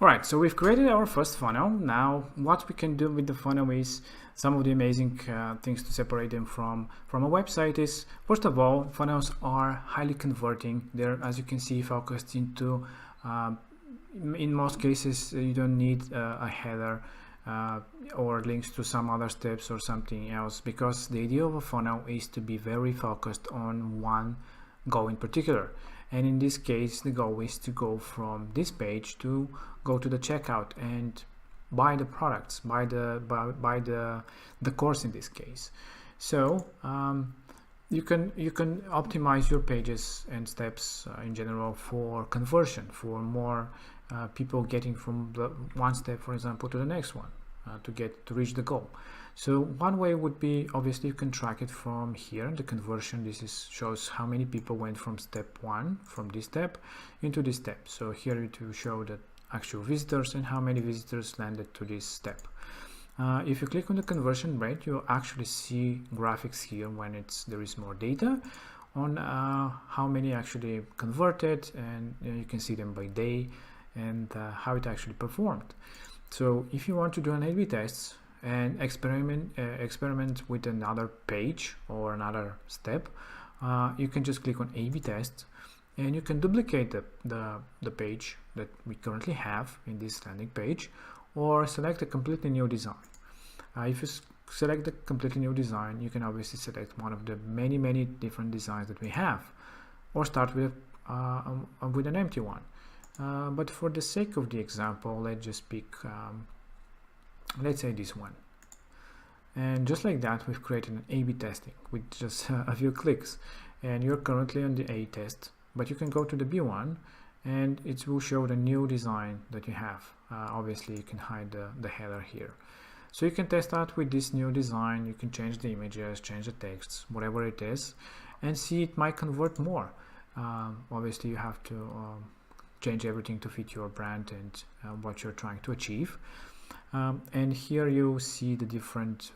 All right, so we've created our first funnel. Now, what we can do with the funnel is some of the amazing things to separate them from a website is, first of all, funnels are highly converting. They're, as you can see, focused into, in most cases, you don't need a header or links to some other steps or something else, because the idea of a funnel is to be very focused on one goal in particular. And in this case, the goal is to go from this page to go to the checkout and buy the products, buy the course in this case. So you can optimize your pages and steps in general for conversion, for more people getting from the one step, for example, to the next one to reach the goal. So one way would be, obviously, you can track it from here. The conversion, this shows how many people went from step 1, from this step, into this step. So here it will show the actual visitors and how many visitors landed to this step. If you click on the conversion rate, you'll actually see graphics here when there is more data on how many actually converted, and you can see them by day and how it actually performed. So if you want to do an A/B test and experiment with another page or another step, you can just click on A/B test, and you can duplicate the page that we currently have in this landing page, or select a completely new design. If you select the completely new design, you can obviously select one of the many different designs that we have, or start with an empty one. But for the sake of the example, let's just pick let's say this one. And just like that, we've created an A/B testing with just a few clicks, and you're currently on the A test, but you can go to the B one and it will show the new design that you have. Obviously you can hide the header here, so you can test out with this new design. You can change the images, change the texts, whatever it is, and see it might convert more. Obviously you have to change everything to fit your brand and what you're trying to achieve. And here you see the different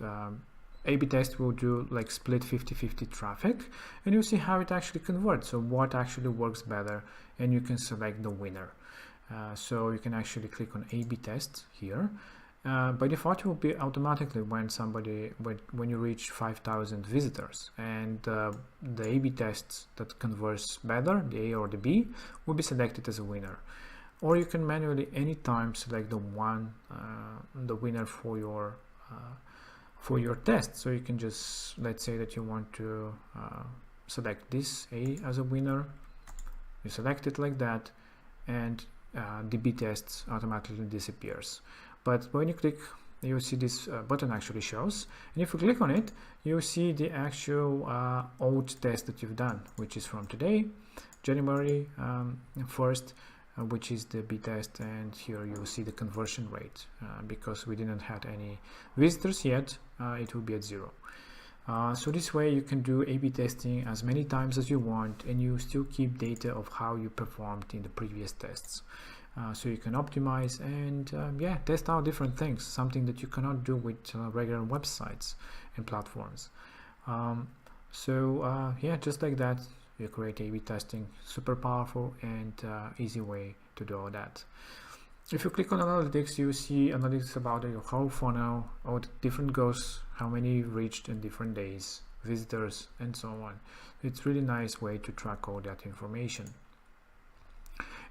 A/B test will do like split 50-50 traffic, and you see how it actually converts, so what actually works better, and you can select the winner. So you can actually click on A/B test here. By default, it will be automatically when you reach 5,000 visitors, and the A/B tests that converts better, the A or the B, will be selected as a winner. Or you can manually anytime select the winner for your test. So you can just, let's say that you want to select this A as a winner. You select it like that, and the B test automatically disappears. But when you click, you'll see this button actually shows, and if you click on it, you'll see the actual old test that you've done, which is from today, January 1st, which is the B test, and here you'll see the conversion rate. Because we didn't have any visitors yet, it will be at 0. So this way you can do A/B testing as many times as you want, and you still keep data of how you performed in the previous tests. So you can optimize and test out different things, something that you cannot do with regular websites and platforms. Just like that, you create A/B testing. Super powerful and easy way to do all that. If you click on analytics, you see analytics about your whole funnel, all the different goals, how many reached in different days, visitors, and so on. It's really nice way to track all that information.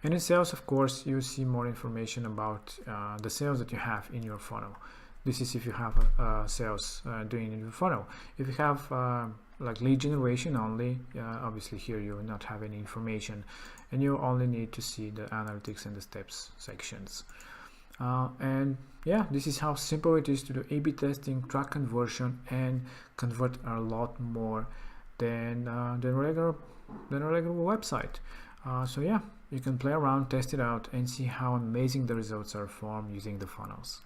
And in sales, of course, you see more information about the sales that you have in your funnel. This is if you have sales doing in your funnel. If you have like lead generation only, obviously here you will not have any information, and you only need to see the analytics and the steps sections. This is how simple it is to do A/B testing, track conversion, and convert a lot more than a regular website. You can play around, test it out, and see how amazing the results are from using the funnels.